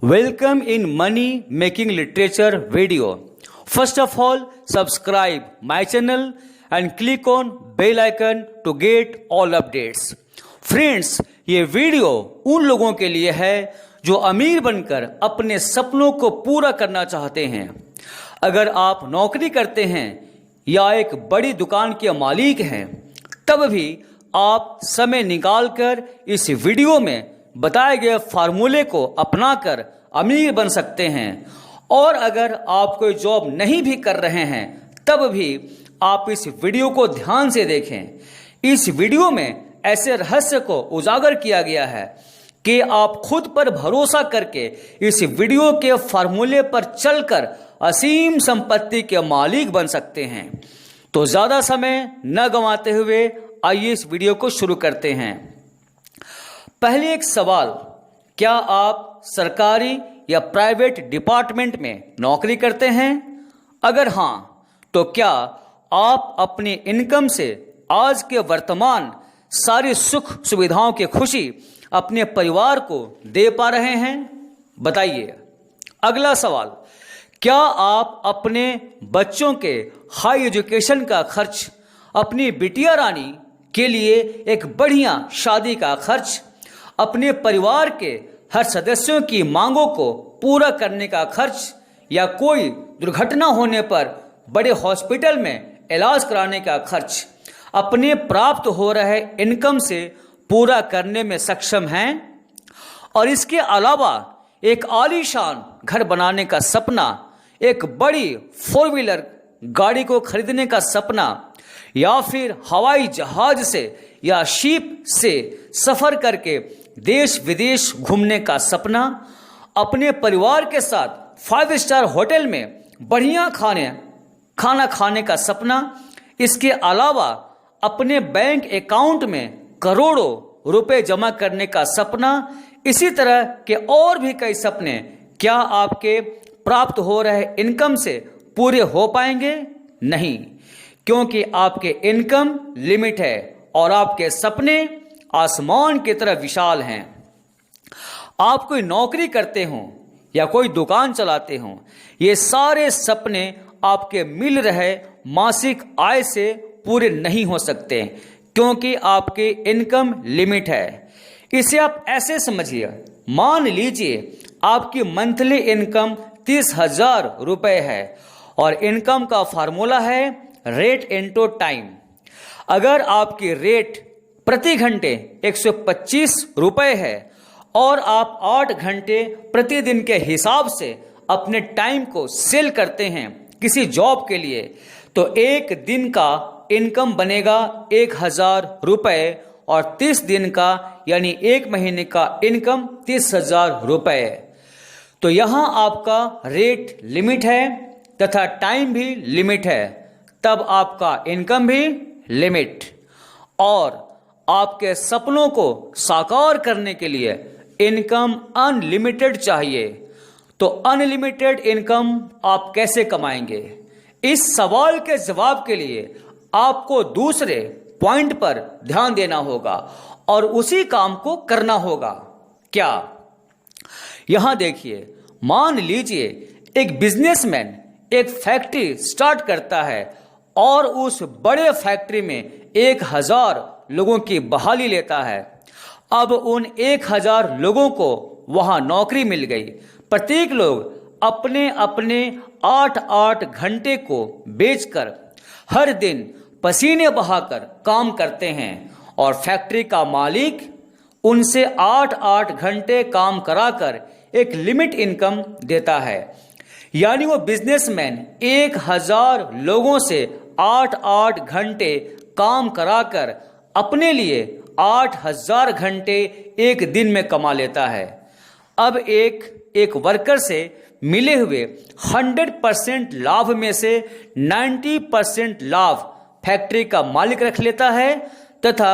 Welcome in Money Making Literature video. First of all, subscribe my channel and click on bell icon to get all updates. Friends, ये video उन लोगों के लिए है जो अमीर बनकर अपने सपनों को पूरा करना चाहते हैं। अगर आप नौकरी करते हैं या एक बड़ी दुकान के मालिक हैं, तब भी आप समय निकालकर इस वीडियो में बताए गए फार्मूले को अपनाकर अमीर बन सकते हैं। और अगर आप कोई जॉब नहीं भी कर रहे हैं, तब भी आप इस वीडियो को ध्यान से देखें। इस वीडियो में ऐसे रहस्य को उजागर किया गया है कि आप खुद पर भरोसा करके इस वीडियो के फार्मूले पर चलकर असीम संपत्ति के मालिक बन सकते हैं। तो ज्यादा समय न गंवाते हुए आइए इस वीडियो को शुरू करते हैं। पहले एक सवाल, क्या आप सरकारी या प्राइवेट डिपार्टमेंट में नौकरी करते हैं? अगर हाँ, तो क्या आप अपनी इनकम से आज के वर्तमान सारी सुख सुविधाओं की खुशी अपने परिवार को दे पा रहे हैं? बताइए। अगला सवाल, क्या आप अपने बच्चों के हाई एजुकेशन का खर्च, अपनी बिटिया रानी के लिए एक बढ़िया शादी का खर्च, अपने परिवार के हर सदस्यों की मांगों को पूरा करने का खर्च या कोई दुर्घटना होने पर बड़े हॉस्पिटल में इलाज कराने का खर्च अपने प्राप्त हो रहे इनकम से पूरा करने में सक्षम हैं? और इसके अलावा एक आलीशान घर बनाने का सपना, एक बड़ी 4 व्हीलर गाड़ी को खरीदने का सपना, या फिर हवाई जहाज से या शिप से सफर करके देश विदेश घूमने का सपना, अपने परिवार के साथ 5 स्टार होटल में बढ़िया खाना खाने का सपना, इसके अलावा अपने बैंक अकाउंट में करोड़ों रुपए जमा करने का सपना, इसी तरह के और भी कई सपने क्या आपके प्राप्त हो रहे इनकम से पूरे हो पाएंगे? नहीं, क्योंकि आपके इनकम लिमिट है और आपके सपने आसमान की तरह विशाल हैं। आप कोई नौकरी करते हो या कोई दुकान चलाते हो, ये सारे सपने आपके मिल रहे मासिक आय से पूरे नहीं हो सकते, क्योंकि आपकी इनकम लिमिट है। इसे आप ऐसे समझिए, मान लीजिए आपकी मंथली इनकम 30,000 रुपए है और इनकम का फार्मूला है रेट इनटू टाइम। अगर आपकी रेट प्रति घंटे 125 रुपए है और आप 8 घंटे प्रतिदिन के हिसाब से अपने टाइम को सेल करते हैं किसी जॉब के लिए, तो एक दिन का इनकम बनेगा 1,000 रुपए और 30 दिन का यानी 1 महीने का इनकम 30,000 रुपए। तो यहां आपका रेट लिमिट है तथा टाइम भी लिमिट है, तब आपका इनकम भी लिमिट। और आपके सपनों को साकार करने के लिए इनकम अनलिमिटेड चाहिए। तो अनलिमिटेड इनकम आप कैसे कमाएंगे? इस सवाल के जवाब के लिए आपको दूसरे पॉइंट पर ध्यान देना होगा और उसी काम को करना होगा। क्या? यहां देखिए, मान लीजिए एक बिजनेसमैन एक फैक्ट्री स्टार्ट करता है और उस बड़े फैक्ट्री में 1,000 लोगों की बहाली लेता है। अब उन 1,000 लोगों को वहां नौकरी मिल गई। प्रत्येक लोग अपने अपने 8-8 घंटे को बेचकर हर दिन पसीने बहाकर काम करते हैं और फैक्ट्री का मालिक उनसे 8-8 घंटे काम कराकर एक लिमिट इनकम देता है। यानी वो बिजनेसमैन 1,000 लोगों से 8-8 घंटे काम कराकर अपने लिए 8,000 घंटे एक दिन में कमा लेता है। अब एक वर्कर से मिले हुए 100% लाभ में से 90% लाभ फैक्ट्री का मालिक रख लेता है तथा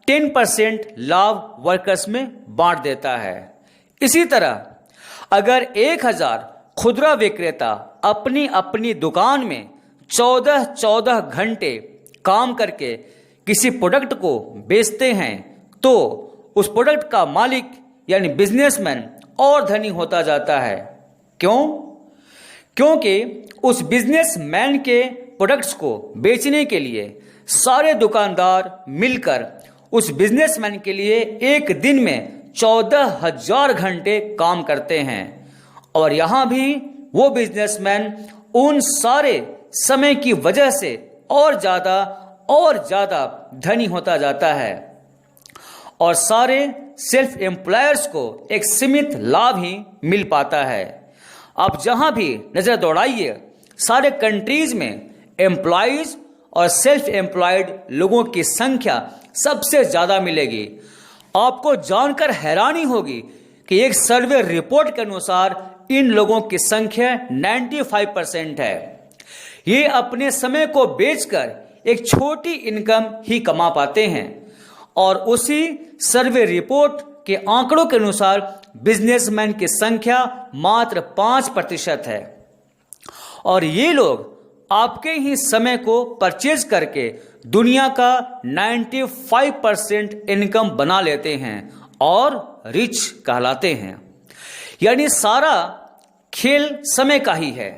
10% लाभ वर्कर्स में बांट देता है। इसी तरह अगर 1,000 खुदरा विक्रेता अपनी अपनी दुकान में 14 घंटे काम करके किसी प्रोडक्ट को बेचते हैं, तो उस प्रोडक्ट का मालिक यानी बिजनेसमैन और धनी होता जाता है। क्यों? क्योंकि उस बिजनेसमैन के प्रोडक्ट्स को बेचने के लिए सारे दुकानदार मिलकर उस बिजनेसमैन के लिए एक दिन में 14,000 घंटे काम करते हैं, और यहां भी वो बिजनेसमैन उन सारे समय की वजह से और ज्यादा धनी होता जाता है, और सारे सेल्फ एम्प्लॉयर्स को एक सीमित लाभ ही मिल पाता है। आप जहां भी नजर दौड़ाइए, सारे कंट्रीज में एम्प्लॉयज और सेल्फ एम्प्लॉयड लोगों की संख्या सबसे ज्यादा मिलेगी। आपको जानकर हैरानी होगी कि एक सर्वे रिपोर्ट के अनुसार इन लोगों की संख्या 95% है। ये अपने समय को बेचकर एक छोटी इनकम ही कमा पाते हैं, और उसी सर्वे रिपोर्ट के आंकड़ों के अनुसार बिजनेसमैन की संख्या मात्र 5% है, और ये लोग आपके ही समय को परचेज करके दुनिया का 95% इनकम बना लेते हैं और रिच कहलाते हैं। यानी सारा खेल समय का ही है।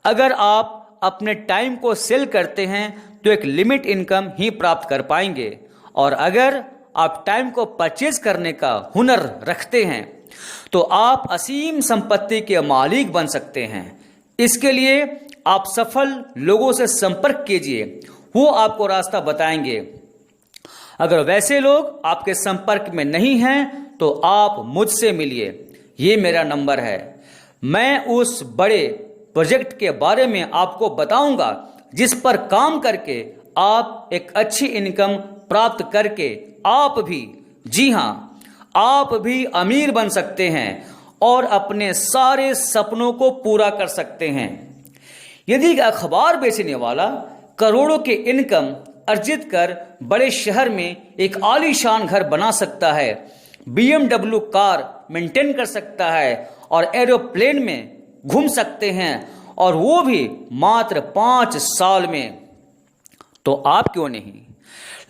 अगर आप अपने टाइम को सेल करते हैं तो एक लिमिट इनकम ही प्राप्त कर पाएंगे, और अगर आप टाइम को परचेज करने का हुनर रखते हैं तो आप असीम संपत्ति के मालिक बन सकते हैं। इसके लिए आप सफल लोगों से संपर्क कीजिए, वो आपको रास्ता बताएंगे। अगर वैसे लोग आपके संपर्क में नहीं हैं तो आप मुझसे मिलिए, ये मेरा नंबर है। मैं उस बड़े प्रोजेक्ट के बारे में आपको बताऊंगा जिस पर काम करके आप एक अच्छी इनकम प्राप्त करके आप भी, जी हां, आप भी अमीर बन सकते हैं और अपने सारे सपनों को पूरा कर सकते हैं। यदि अखबार बेचने वाला करोड़ों के इनकम अर्जित कर बड़े शहर में एक आलीशान घर बना सकता है, BMW कार मेंटेन कर सकता है और एरोप्लेन में घूम सकते हैं, और वो भी मात्र 5 साल में, तो आप क्यों नहीं?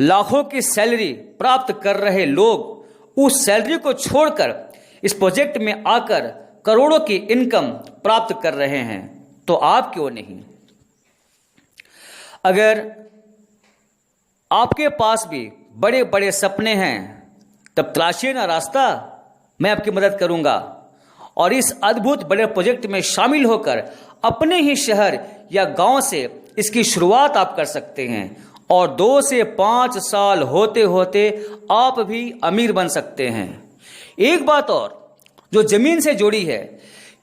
लाखों की सैलरी प्राप्त कर रहे लोग उस सैलरी को छोड़कर इस प्रोजेक्ट में आकर करोड़ों की इनकम प्राप्त कर रहे हैं, तो आप क्यों नहीं? अगर आपके पास भी बड़े बड़े सपने हैं तब तलाशिए ना रास्ता, मैं आपकी मदद करूंगा, और इस अद्भुत बड़े प्रोजेक्ट में शामिल होकर अपने ही शहर या गांव से इसकी शुरुआत आप कर सकते हैं, और 2 से 5 साल होते होते आप भी अमीर बन सकते हैं। एक बात और जो जमीन से जुड़ी है,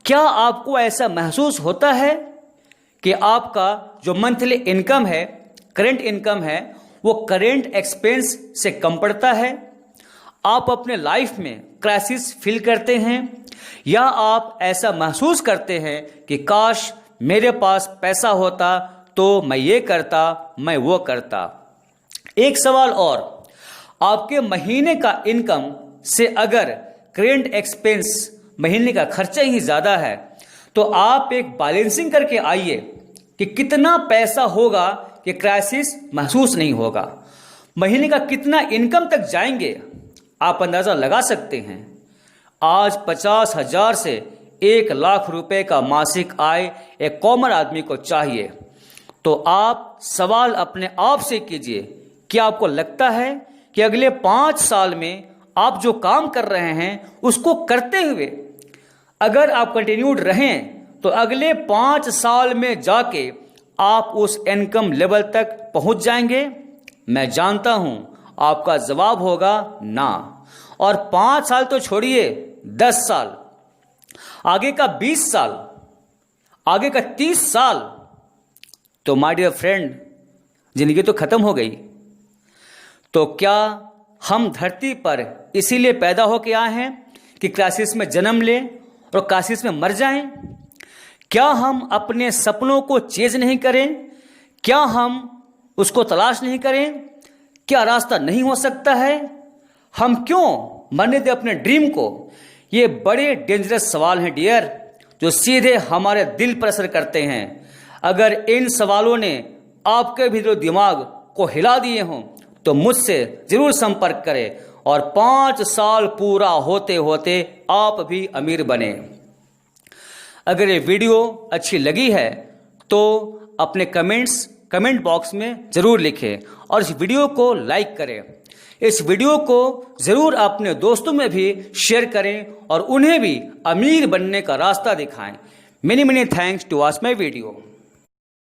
क्या आपको ऐसा महसूस होता है कि आपका जो मंथली इनकम है, करेंट इनकम है, वो करेंट एक्सपेंस से कम पड़ता है? आप अपने लाइफ में क्राइसिस फील करते हैं, या आप ऐसा महसूस करते हैं कि काश मेरे पास पैसा होता तो मैं ये करता, मैं वो करता? एक सवाल और, आपके महीने का इनकम से अगर करेंट एक्सपेंस, महीने का खर्चा ही ज्यादा है, तो आप एक बैलेंसिंग करके आइए कि कितना पैसा होगा कि क्राइसिस महसूस नहीं होगा। महीने का कितना इनकम तक जाएंगे आप अंदाजा लगा सकते हैं। आज 50,000 से 1 लाख रुपए का मासिक आय एक कॉमन आदमी को चाहिए। तो आप सवाल अपने आप से कीजिए, क्या आपको लगता है कि अगले 5 साल में आप जो काम कर रहे हैं उसको करते हुए अगर आप कंटिन्यूड रहें तो अगले 5 साल में जाके आप उस इनकम लेवल तक पहुंच जाएंगे? मैं जानता हूं आपका जवाब होगा ना। और 5 साल तो छोड़िए, 10 साल, आगे का 20 साल, आगे का 30 साल, तो माय डियर फ्रेंड, जिंदगी तो खत्म हो गई। तो क्या हम धरती पर इसीलिए पैदा होके आए हैं कि क्राइसिस में जन्म लें और क्राइसिस में मर जाएं? क्या हम अपने सपनों को चेज नहीं करें? क्या हम उसको तलाश नहीं करें? क्या रास्ता नहीं हो सकता है? हम क्यों मरने दें अपने ड्रीम को? ये बड़े डेंजरस सवाल हैं डियर, जो सीधे हमारे दिल पर असर करते हैं। अगर इन सवालों ने आपके भीतर दिमाग को हिला दिए हों तो मुझसे जरूर संपर्क करें और 5 साल पूरा होते होते आप भी अमीर बने। अगर ये वीडियो अच्छी लगी है तो अपने कमेंट बॉक्स में जरूर लिखें और इस वीडियो को लाइक करें। इस वीडियो को जरूर अपने दोस्तों में भी शेयर करें और उन्हें भी अमीर बनने का रास्ता दिखाएं। Many thanks to watch my video.